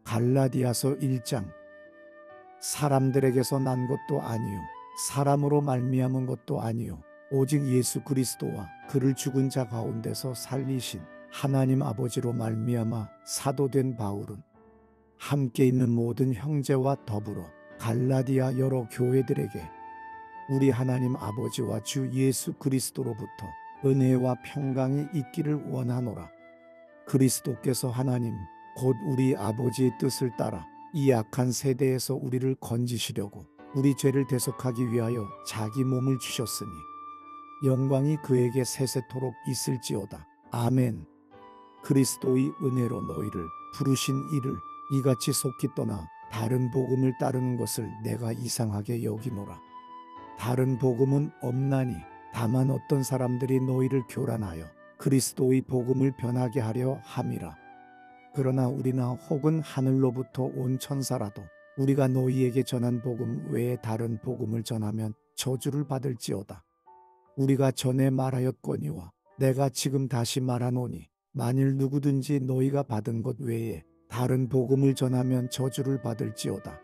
갈라디아서 1장. 사람들에게서 난 것도 아니요 사람으로 말미암은 것도 아니요 오직 예수 그리스도와 그를 죽은 자 가운데서 살리신 하나님 아버지로 말미암아 사도된 바울은 함께 있는 모든 형제와 더불어 갈라디아 여러 교회들에게 우리 하나님 아버지와 주 예수 그리스도로부터 은혜와 평강이 있기를 원하노라. 그리스도께서 하나님 곧 우리 아버지의 뜻을 따라 이 악한 세대에서 우리를 건지시려고 우리 죄를 대속하기 위하여 자기 몸을 주셨으니 영광이 그에게 세세토록 있을지어다. 아멘. 그리스도의 은혜로 너희를 부르신 이를 이같이 속히 떠나 다른 복음을 따르는 것을 내가 이상하게 여기노라. 다른 복음은 없나니 다만 어떤 사람들이 너희를 교란하여 그리스도의 복음을 변하게 하려 함이라. 그러나 우리나 혹은 하늘로부터 온 천사라도 우리가 너희에게 전한 복음 외에 다른 복음을 전하면 저주를 받을지어다. 우리가 전에 말하였거니와 내가 지금 다시 말하노니 만일 누구든지 너희가 받은 것 외에 다른 복음을 전하면 저주를 받을지어다.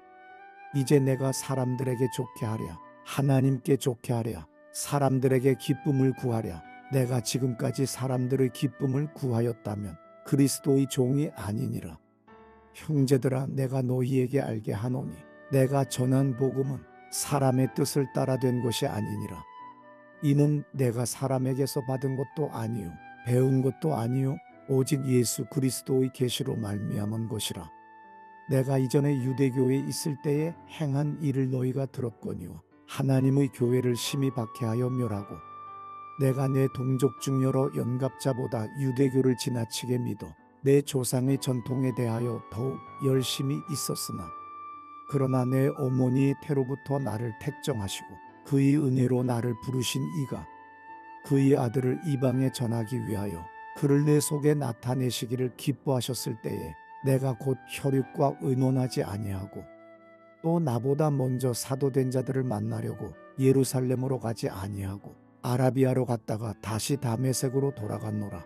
이제 내가 사람들에게 좋게 하랴 하나님께 좋게 하랴 사람들에게 기쁨을 구하랴 내가 지금까지 사람들의 기쁨을 구하였다면 그리스도의 종이 아니니라. 형제들아 내가 너희에게 알게 하노니 내가 전한 복음은 사람의 뜻을 따라 된 것이 아니니라. 이는 내가 사람에게서 받은 것도 아니요 배운 것도 아니요 오직 예수 그리스도의 계시로 말미암은 것이라. 내가 이전에 유대교에 있을 때에 행한 일을 너희가 들었거니와 하나님의 교회를 심히 박해하여 멸하고 내가 내 동족 중 여러 연갑자보다 유대교를 지나치게 믿어 내 조상의 전통에 대하여 더욱 열심히 있었으나 그러나 내 어머니의 태로부터 나를 택정하시고 그의 은혜로 나를 부르신 이가 그의 아들을 이방에 전하기 위하여 그를 내 속에 나타내시기를 기뻐하셨을 때에 내가 곧 혈육과 의논하지 아니하고 또 나보다 먼저 사도된 자들을 만나려고 예루살렘으로 가지 아니하고 아라비아로 갔다가 다시 다메섹으로 돌아갔노라.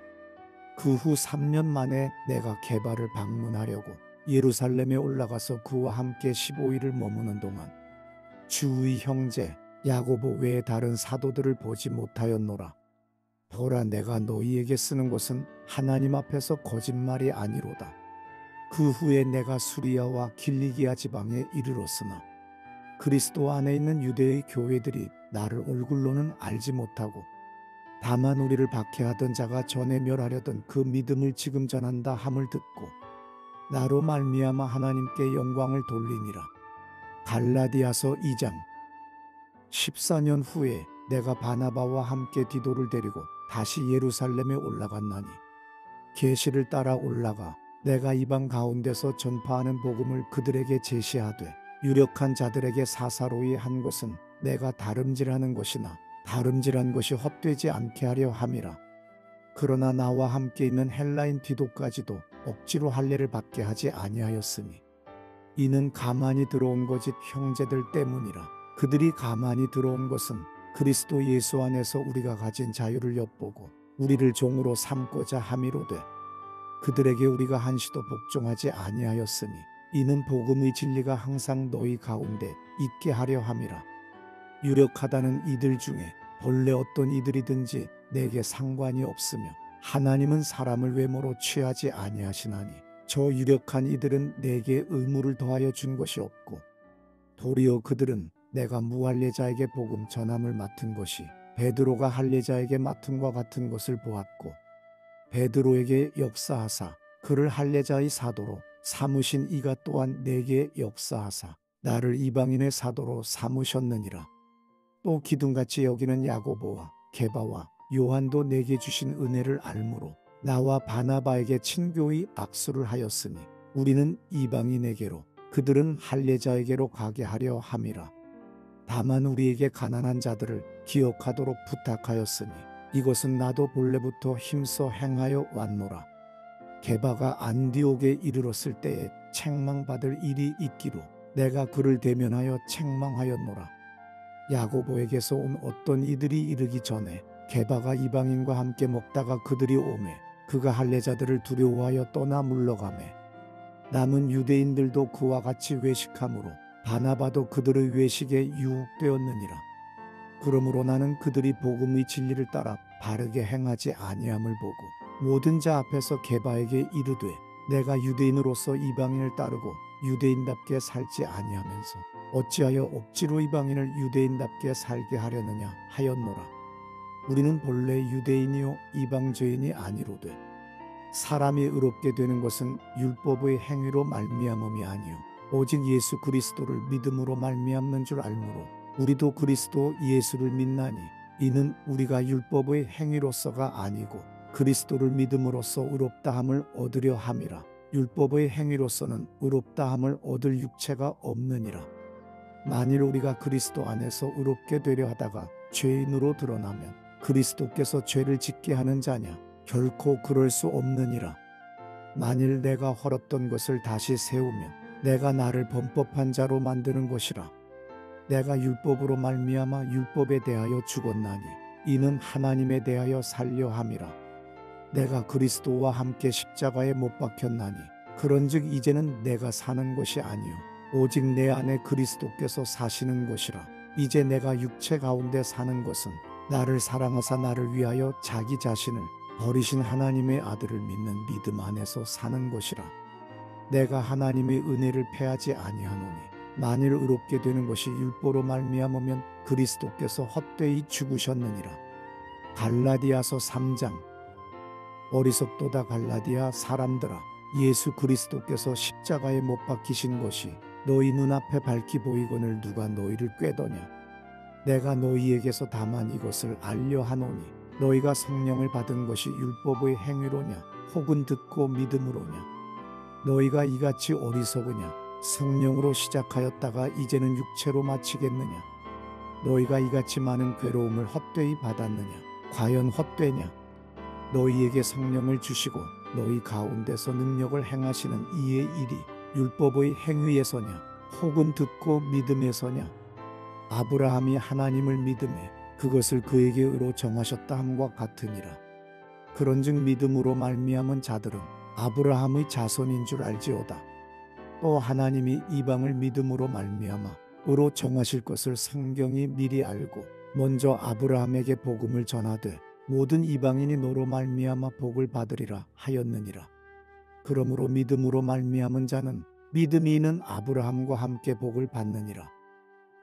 그 후 3년 만에 내가 게바를 방문하려고 예루살렘에 올라가서 그와 함께 15일을 머무는 동안 주의 형제 야고보 외에 다른 사도들을 보지 못하였노라. 보라 내가 너희에게 쓰는 것은 하나님 앞에서 거짓말이 아니로다. 그 후에 내가 수리아와 길리기아 지방에 이르렀으나 그리스도 안에 있는 유대의 교회들이 나를 얼굴로는 알지 못하고 다만 우리를 박해하던 자가 전에 멸하려던 그 믿음을 지금 전한다 함을 듣고 나로 말미암아 하나님께 영광을 돌리니라. 갈라디아서 2장. 14년 후에 내가 바나바와 함께 디도를 데리고 다시 예루살렘에 올라갔나니 계시를 따라 올라가 내가 이방 가운데서 전파하는 복음을 그들에게 제시하되 유력한 자들에게 사사로이 한 것은 내가 다름질하는 것이나 다름질한 것이 헛되지 않게 하려 함이라. 그러나 나와 함께 있는 헬라인 디도까지도 억지로 할례를 받게 하지 아니하였으니 이는 가만히 들어온 거짓 형제들 때문이라. 그들이 가만히 들어온 것은 그리스도 예수 안에서 우리가 가진 자유를 엿보고 우리를 종으로 삼고자 함이로되 그들에게 우리가 한시도 복종하지 아니하였으니 이는 복음의 진리가 항상 너희 가운데 있게 하려 함이라. 유력하다는 이들 중에 본래 어떤 이들이든지 내게 상관이 없으며 하나님은 사람을 외모로 취하지 아니하시나니 저 유력한 이들은 내게 의무를 더하여 준 것이 없고 도리어 그들은 내가 무할례자에게 복음 전함을 맡은 것이 베드로가 할례자에게 맡음과 같은 것을 보았고 베드로에게 역사하사 그를 할례자의 사도로 삼으신 이가 또한 내게 역사하사 나를 이방인의 사도로 삼으셨느니라. 또 기둥같이 여기는 야고보와 게바와 요한도 내게 주신 은혜를 알므로 나와 바나바에게 친교의 악수를 하였으니 우리는 이방인에게로 그들은 할례자에게로 가게 하려 함이라. 다만 우리에게 가난한 자들을 기억하도록 부탁하였으니 이것은 나도 본래부터 힘써 행하여 왔노라. 게바가 안디옥에 이르렀을 때에 책망받을 일이 있기로 내가 그를 대면하여 책망하였노라. 야고보에게서 온 어떤 이들이 이르기 전에 게바가 이방인과 함께 먹다가 그들이 오매 그가 할례자들을 두려워하여 떠나 물러가매 남은 유대인들도 그와 같이 외식함으로 바나바도 그들의 외식에 유혹되었느니라. 그러므로 나는 그들이 복음의 진리를 따라 바르게 행하지 아니함을 보고 모든 자 앞에서 게바에게 이르되 내가 유대인으로서 이방인을 따르고 유대인답게 살지 아니하면서 어찌하여 억지로 이방인을 유대인답게 살게 하려느냐 하였노라. 우리는 본래 유대인이요 이방저인이 아니로되 사람이 의롭게 되는 것은 율법의 행위로 말미암음이 아니요 오직 예수 그리스도를 믿음으로 말미암는 줄 알므로 우리도 그리스도 예수를 믿나니 이는 우리가 율법의 행위로서가 아니고 그리스도를 믿음으로써 의롭다함을 얻으려 함이라. 율법의 행위로서는 의롭다함을 얻을 육체가 없느니라. 만일 우리가 그리스도 안에서 의롭게 되려 하다가 죄인으로 드러나면 그리스도께서 죄를 짓게 하는 자냐? 결코 그럴 수 없느니라. 만일 내가 헐었던 것을 다시 세우면 내가 나를 범법한 자로 만드는 것이라. 내가 율법으로 말미암아 율법에 대하여 죽었나니 이는 하나님에 대하여 살려 함이라. 내가 그리스도와 함께 십자가에 못 박혔나니 그런즉 이제는 내가 사는 것이 아니요 오직 내 안에 그리스도께서 사시는 것이라. 이제 내가 육체 가운데 사는 것은 나를 사랑하사 나를 위하여 자기 자신을 버리신 하나님의 아들을 믿는 믿음 안에서 사는 것이라. 내가 하나님의 은혜를 패하지 아니하노니 만일 의롭게 되는 것이 율법으로 말미암으면 그리스도께서 헛되이 죽으셨느니라. 갈라디아서 3장. 어리석도다 갈라디아 사람들아, 예수 그리스도께서 십자가에 못 박히신 것이 너희 눈앞에 밝히 보이거늘 누가 너희를 꾀더냐. 내가 너희에게서 다만 이것을 알려 하노니 너희가 성령을 받은 것이 율법의 행위로냐 혹은 듣고 믿음으로냐. 너희가 이같이 어리석으냐. 성령으로 시작하였다가 이제는 육체로 마치겠느냐. 너희가 이같이 많은 괴로움을 헛되이 받았느냐. 과연 헛되냐. 너희에게 성령을 주시고 너희 가운데서 능력을 행하시는 이의 일이 율법의 행위에서냐 혹은 듣고 믿음에서냐. 아브라함이 하나님을 믿음에 그것을 그에게 의로 정하셨다 함과 같으니라. 그런즉 믿음으로 말미암은 자들은 아브라함의 자손인 줄 알지어다. 또 하나님이 이방을 믿음으로 말미암아 의로 정하실 것을 성경이 미리 알고 먼저 아브라함에게 복음을 전하되 모든 이방인이 너로 말미암아 복을 받으리라 하였느니라. 그러므로 믿음으로 말미암은 자는 믿음이 있는 아브라함과 함께 복을 받느니라.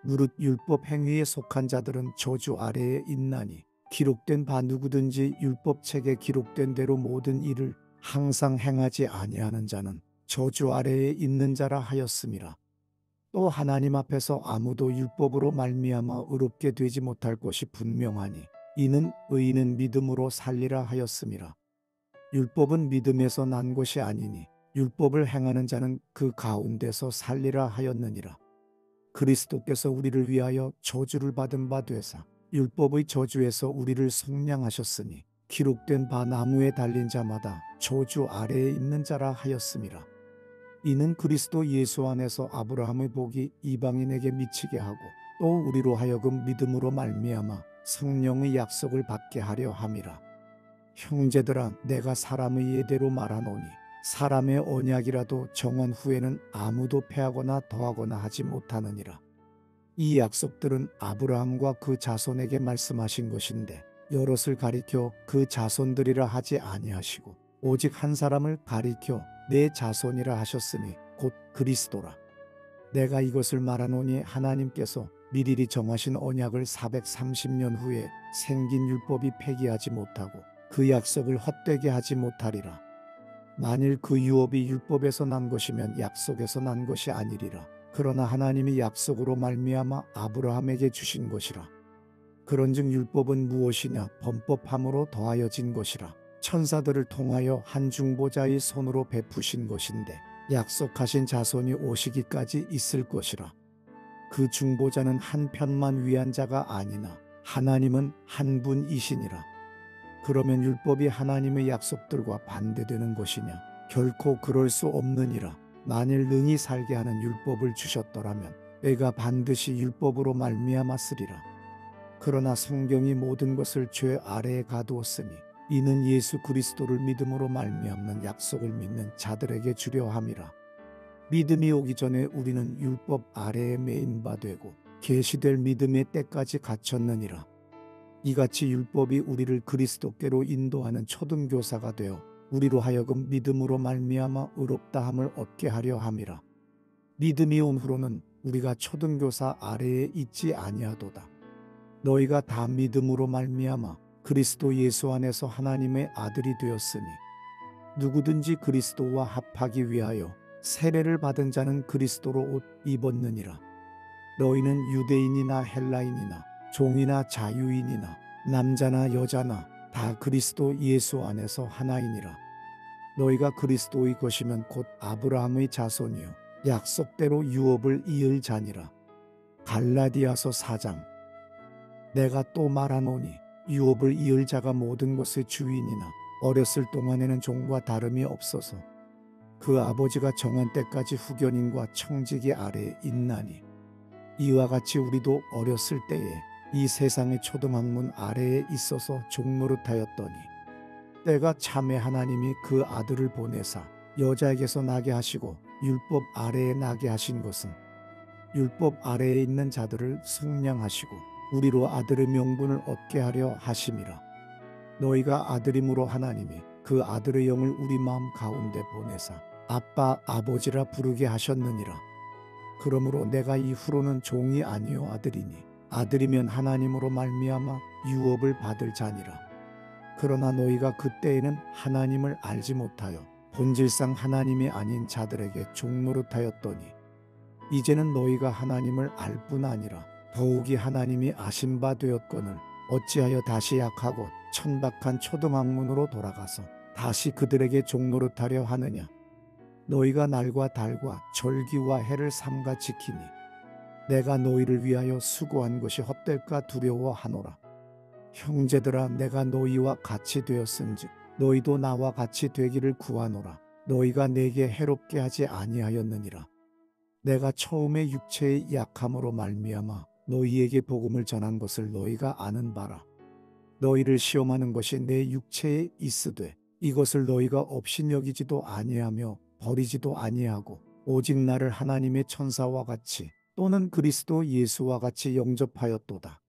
무릇 율법 행위에 속한 자들은 저주 아래에 있나니 기록된 바 누구든지 율법책에 기록된 대로 모든 일을 항상 행하지 아니하는 자는 저주 아래에 있는 자라 하였음이라. 또 하나님 앞에서 아무도 율법으로 말미암아 의롭게 되지 못할 것이 분명하니 이는 의인은 믿음으로 살리라 하였음이라. 율법은 믿음에서 난 것이 아니니 율법을 행하는 자는 그 가운데서 살리라 하였느니라. 그리스도께서 우리를 위하여 저주를 받은 바 되사 율법의 저주에서 우리를 속량하셨으니 기록된 바 나무에 달린 자마다 저주 아래에 있는 자라 하였음이라. 이는 그리스도 예수 안에서 아브라함의 복이 이방인에게 미치게 하고 또 우리로 하여금 믿음으로 말미암아 성령의 약속을 받게 하려 함이라. 형제들아, 내가 사람의 예대로 말하노니 사람의 언약이라도 정한 후에는 아무도 패하거나 더하거나 하지 못하느니라. 이 약속들은 아브라함과 그 자손에게 말씀하신 것인데 여럿을 가리켜 그 자손들이라 하지 아니하시고 오직 한 사람을 가리켜 내 자손이라 하셨으니 곧 그리스도라. 내가 이것을 말하노니 하나님께서 미리리 정하신 언약을 430년 후에 생긴 율법이 폐기하지 못하고 그 약속을 헛되게 하지 못하리라. 만일 그 유업이 율법에서 난 것이면 약속에서 난 것이 아니리라. 그러나 하나님이 약속으로 말미암아 아브라함에게 주신 것이라. 그런즉 율법은 무엇이냐? 범법함으로 더하여진 것이라. 천사들을 통하여 한 중보자의 손으로 베푸신 것인데 약속하신 자손이 오시기까지 있을 것이라. 그 중보자는 한 편만 위한 자가 아니나 하나님은 한 분이시니라. 그러면 율법이 하나님의 약속들과 반대되는 것이냐? 결코 그럴 수 없느니라. 만일 능히 살게 하는 율법을 주셨더라면 내가 반드시 율법으로 말미암았으리라. 그러나 성경이 모든 것을 죄 아래에 가두었으니 이는 예수 그리스도를 믿음으로 말미암는 약속을 믿는 자들에게 주려 함이라. 믿음이 오기 전에 우리는 율법 아래에 매인 바 되고 계시될 믿음의 때까지 갇혔느니라. 이같이 율법이 우리를 그리스도께로 인도하는 초등교사가 되어 우리로 하여금 믿음으로 말미암아 의롭다함을 얻게 하려 함이라. 믿음이 온 후로는 우리가 초등교사 아래에 있지 아니하도다. 너희가 다 믿음으로 말미암아 그리스도 예수 안에서 하나님의 아들이 되었으니 누구든지 그리스도와 합하기 위하여 세례를 받은 자는 그리스도로 옷 입었느니라. 너희는 유대인이나 헬라인이나 종이나 자유인이나 남자나 여자나 다 그리스도 예수 안에서 하나이니라. 너희가 그리스도의 것이면 곧 아브라함의 자손이요 약속대로 유업을 이을 자니라. 갈라디아서 4장. 내가 또 말하노니 유업을 이을 자가 모든 것의 주인이나 어렸을 동안에는 종과 다름이 없어서 그 아버지가 정한 때까지 후견인과 청지기 아래에 있나니 이와 같이 우리도 어렸을 때에 이 세상의 초등학문 아래에 있어서 종노릇하였더니 때가 참에 하나님이 그 아들을 보내사 여자에게서 나게 하시고 율법 아래에 나게 하신 것은 율법 아래에 있는 자들을 속량하시고 우리로 아들의 명분을 얻게 하려 하심이라. 너희가 아들임으로 하나님이 그 아들의 영을 우리 마음 가운데 보내사 아빠 아버지라 부르게 하셨느니라. 그러므로 내가 이후로는 종이 아니요 아들이니 아들이면 하나님으로 말미암아 유업을 받을 자니라. 그러나 너희가 그때에는 하나님을 알지 못하여 본질상 하나님이 아닌 자들에게 종노릇하였더니 이제는 너희가 하나님을 알 뿐 아니라 더욱이 하나님이 아신 바 되었거늘 어찌하여 다시 약하고 천박한 초등학문으로 돌아가서 다시 그들에게 종노릇하려 하느냐. 너희가 날과 달과 절기와 해를 삼가 지키니 내가 너희를 위하여 수고한 것이 헛될까 두려워하노라. 형제들아, 내가 너희와 같이 되었은즉 너희도 나와 같이 되기를 구하노라. 너희가 내게 해롭게 하지 아니하였느니라. 내가 처음에 육체의 약함으로 말미암아 너희에게 복음을 전한 것을 너희가 아는 바라. 너희를 시험하는 것이 내 육체에 있으되 이것을 너희가 업신여기지도 아니하며 버리지도 아니하고 오직 나를 하나님의 천사와 같이 또는 그리스도 예수와 같이 영접하였도다.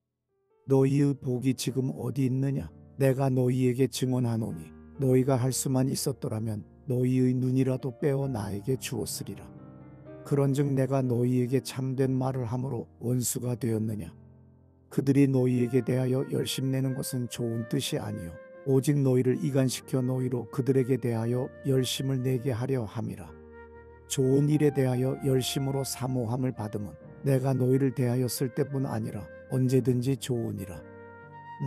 너희의 복이 지금 어디 있느냐? 내가 너희에게 증언하노니 너희가 할 수만 있었더라면 너희의 눈이라도 빼어 나에게 주었으리라. 그런즉 내가 너희에게 참된 말을 함으로 원수가 되었느냐? 그들이 너희에게 대하여 열심내는 것은 좋은 뜻이 아니요 오직 너희를 이간시켜 너희로 그들에게 대하여 열심을 내게 하려 함이라. 좋은 일에 대하여 열심으로 사모함을 받음은 내가 너희를 대하여 쓸 때뿐 아니라 언제든지 좋으니라.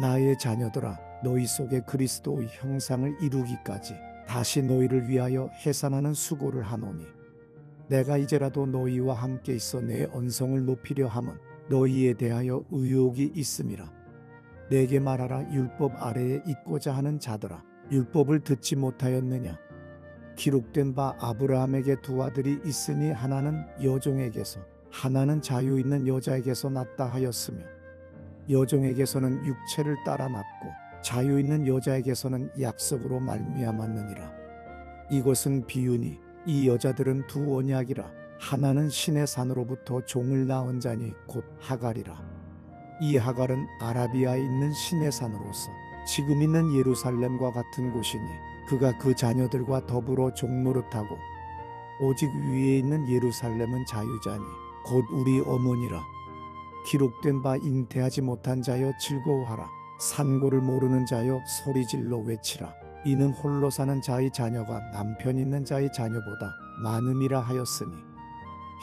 나의 자녀들아, 너희 속에 그리스도의 형상을 이루기까지 다시 너희를 위하여 해산하는 수고를 하노니 내가 이제라도 너희와 함께 있어 내 언성을 높이려 함은 너희에 대하여 의욕이 있음이라. 내게 말하라. 율법 아래에 있고자 하는 자들아, 율법을 듣지 못하였느냐? 기록된 바 아브라함에게 두 아들이 있으니 하나는 여종에게서 하나는 자유 있는 여자에게서 났다 하였으며 여종에게서는 육체를 따라 났고 자유 있는 여자에게서는 약속으로 말미암았느니라. 이것은 비유니 이 여자들은 두 언약이라. 하나는 신의 산으로부터 종을 낳은 자니 곧 하갈이라. 이 하갈은 아라비아에 있는 신의 산으로서 지금 있는 예루살렘과 같은 곳이니 그가 그 자녀들과 더불어 종노릇하고 오직 위에 있는 예루살렘은 자유자니 곧 우리 어머니라. 기록된 바 잉태하지 못한 자여 즐거워하라. 산고를 모르는 자여 소리질러 외치라. 이는 홀로 사는 자의 자녀가 남편 있는 자의 자녀보다 많음이라 하였으니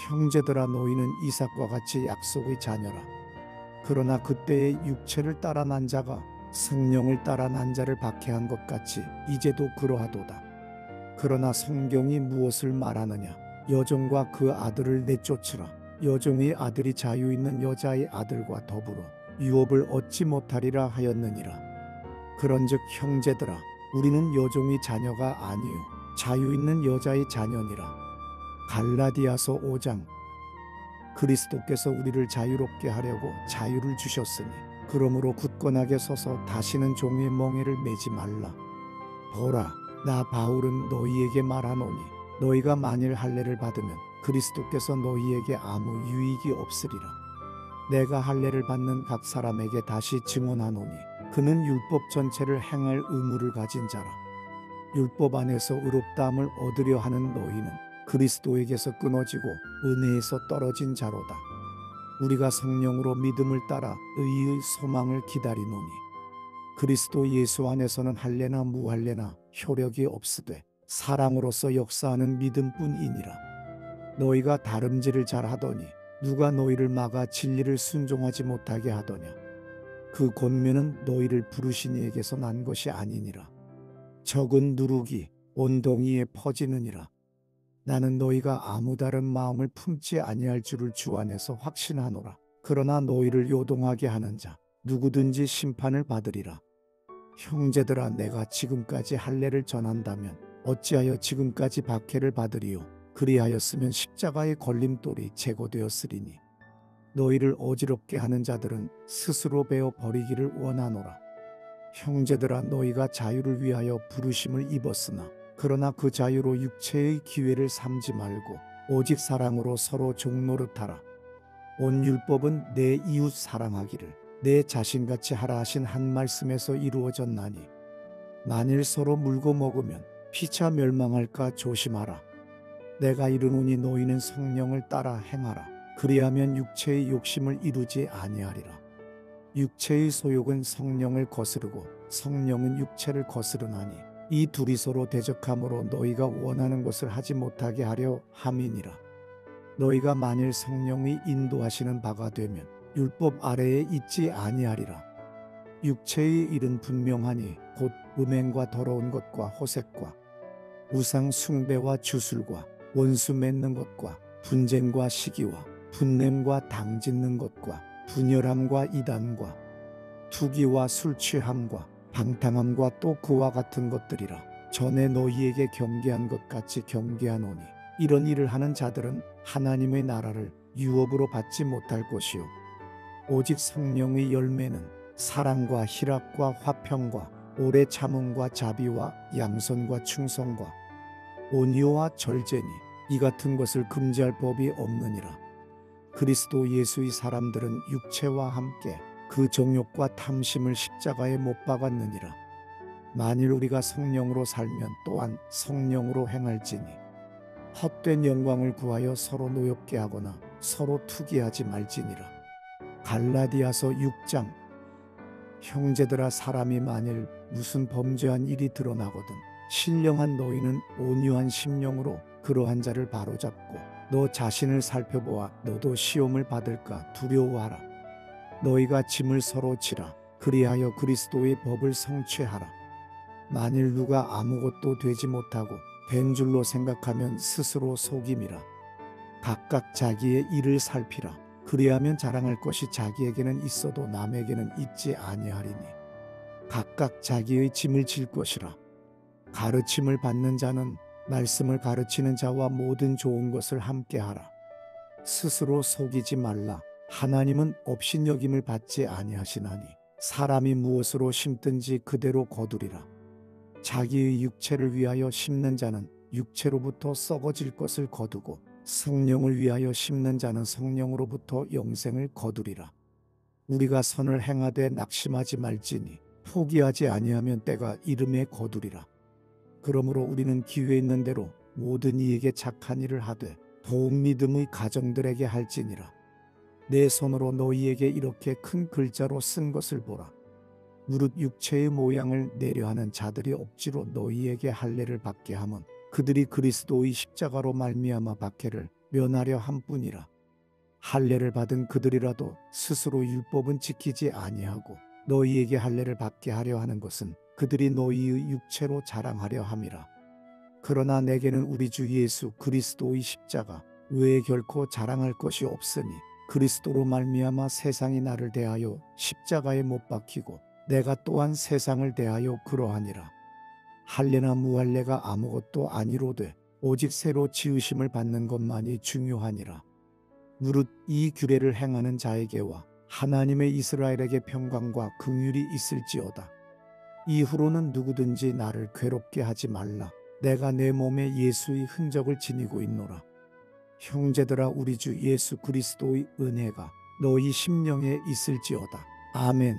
형제들아, 너희는 이삭과 같이 약속의 자녀라. 그러나 그때의 육체를 따라 난 자가 성령을 따라 난 자를 박해한 것 같이 이제도 그러하도다. 그러나 성경이 무엇을 말하느냐? 여종과 그 아들을 내쫓으라. 여종의 아들이 자유 있는 여자의 아들과 더불어 유업을 얻지 못하리라 하였느니라. 그런즉 형제들아, 우리는 여종의 자녀가 아니요 자유 있는 여자의 자녀니라. 갈라디아서 5장. 그리스도께서 우리를 자유롭게 하려고 자유를 주셨으니 그러므로 굳건하게 서서 다시는 종의 멍에를 매지 말라. 보라, 나 바울은 너희에게 말하노니 너희가 만일 할례를 받으면 그리스도께서 너희에게 아무 유익이 없으리라. 내가 할례를 받는 각 사람에게 다시 증언하노니 그는 율법 전체를 행할 의무를 가진 자라. 율법 안에서 의롭다함을 얻으려 하는 너희는 그리스도에게서 끊어지고 은혜에서 떨어진 자로다. 우리가 성령으로 믿음을 따라 의의 소망을 기다리노니 그리스도 예수 안에서는 할례나 무할례나 효력이 없으되 사랑으로서 역사하는 믿음뿐이니라. 너희가 다름질을 잘하더니 누가 너희를 막아 진리를 순종하지 못하게 하더냐. 그 권면은 너희를 부르신 이에게서 난 것이 아니니라. 적은 누룩이 온 동이에 퍼지느니라. 나는 너희가 아무 다른 마음을 품지 아니할 줄을 주 안에서 확신하노라. 그러나 너희를 요동하게 하는 자 누구든지 심판을 받으리라. 형제들아, 내가 지금까지 할례를 전한다면 어찌하여 지금까지 박해를 받으리요. 그리하였으면 십자가의 걸림돌이 제거되었으리니 너희를 어지럽게 하는 자들은 스스로 베어 버리기를 원하노라. 형제들아, 너희가 자유를 위하여 부르심을 입었으나 그러나 그 자유로 육체의 기회를 삼지 말고 오직 사랑으로 서로 종노릇하라. 온 율법은 내 이웃 사랑하기를 내 자신같이 하라 하신 한 말씀에서 이루어졌나니 만일 서로 물고 먹으면 피차 멸망할까 조심하라. 내가 이르노니 너희는 성령을 따라 행하라. 그리하면 육체의 욕심을 이루지 아니하리라. 육체의 소욕은 성령을 거스르고 성령은 육체를 거스르나니 이 둘이 서로 대적함으로 너희가 원하는 것을 하지 못하게 하려 함이니라. 너희가 만일 성령이 인도하시는 바가 되면 율법 아래에 있지 아니하리라. 육체의 일은 분명하니 곧 음행과 더러운 것과 호색과 우상 숭배와 주술과 원수 맺는 것과 분쟁과 시기와 분냄과 당짓는 것과 분열함과 이단과 투기와 술 취함과 방탕함과 또 그와 같은 것들이라. 전에 너희에게 경계한 것 같이 경계하노니 이런 일을 하는 자들은 하나님의 나라를 유업으로 받지 못할 것이요 오직 성령의 열매는 사랑과 희락과 화평과 오래 참음과 자비와 양선과 충성과 온유와 절제니 이 같은 것을 금지할 법이 없느니라. 그리스도 예수의 사람들은 육체와 함께 그 정욕과 탐심을 십자가에 못 박았느니라. 만일 우리가 성령으로 살면 또한 성령으로 행할지니 헛된 영광을 구하여 서로 노엽게 하거나 서로 투기하지 말지니라. 갈라디아서 6장. 형제들아, 사람이 만일 무슨 범죄한 일이 드러나거든 신령한 너희는 온유한 심령으로 그러한 자를 바로잡고 너 자신을 살펴보아 너도 시험을 받을까 두려워하라. 너희가 짐을 서로 지라. 그리하여 그리스도의 법을 성취하라. 만일 누가 아무것도 되지 못하고 된 줄로 생각하면 스스로 속임이라. 각각 자기의 일을 살피라. 그리하면 자랑할 것이 자기에게는 있어도 남에게는 있지 아니하리니 각각 자기의 짐을 질 것이라. 가르침을 받는 자는 말씀을 가르치는 자와 모든 좋은 것을 함께하라. 스스로 속이지 말라. 하나님은 업신여김을 받지 아니하시나니 사람이 무엇으로 심든지 그대로 거두리라. 자기의 육체를 위하여 심는 자는 육체로부터 썩어질 것을 거두고 성령을 위하여 심는 자는 성령으로부터 영생을 거두리라. 우리가 선을 행하되 낙심하지 말지니 포기하지 아니하면 때가 이름에 거두리라. 그러므로 우리는 기회 있는 대로 모든 이에게 착한 일을 하되 더욱 믿음의 가정들에게 할지니라. 내 손으로 너희에게 이렇게 큰 글자로 쓴 것을 보라. 무릇 육체의 모양을 내려하는 자들이 억지로 너희에게 할례를 받게 함은 그들이 그리스도의 십자가로 말미암아 박해를 면하려 함뿐이라. 할례를 받은 그들이라도 스스로 율법은 지키지 아니하고 너희에게 할례를 받게 하려 하는 것은 그들이 너희의 육체로 자랑하려 함이라. 그러나 내게는 우리 주 예수 그리스도의 십자가 외에 결코 자랑할 것이 없으니 그리스도로 말미암아 세상이 나를 대하여 십자가에 못 박히고 내가 또한 세상을 대하여 그러하니라. 할례나 무할례가 아무것도 아니로되 오직 새로 지으심을 받는 것만이 중요하니라. 무릇 이 규례를 행하는 자에게와 하나님의 이스라엘에게 평강과 긍휼이 있을지어다. 이후로는 누구든지 나를 괴롭게 하지 말라. 내가 내 몸에 예수의 흔적을 지니고 있노라. 형제들아, 우리 주 예수 그리스도의 은혜가 너희 심령에 있을지어다. 아멘.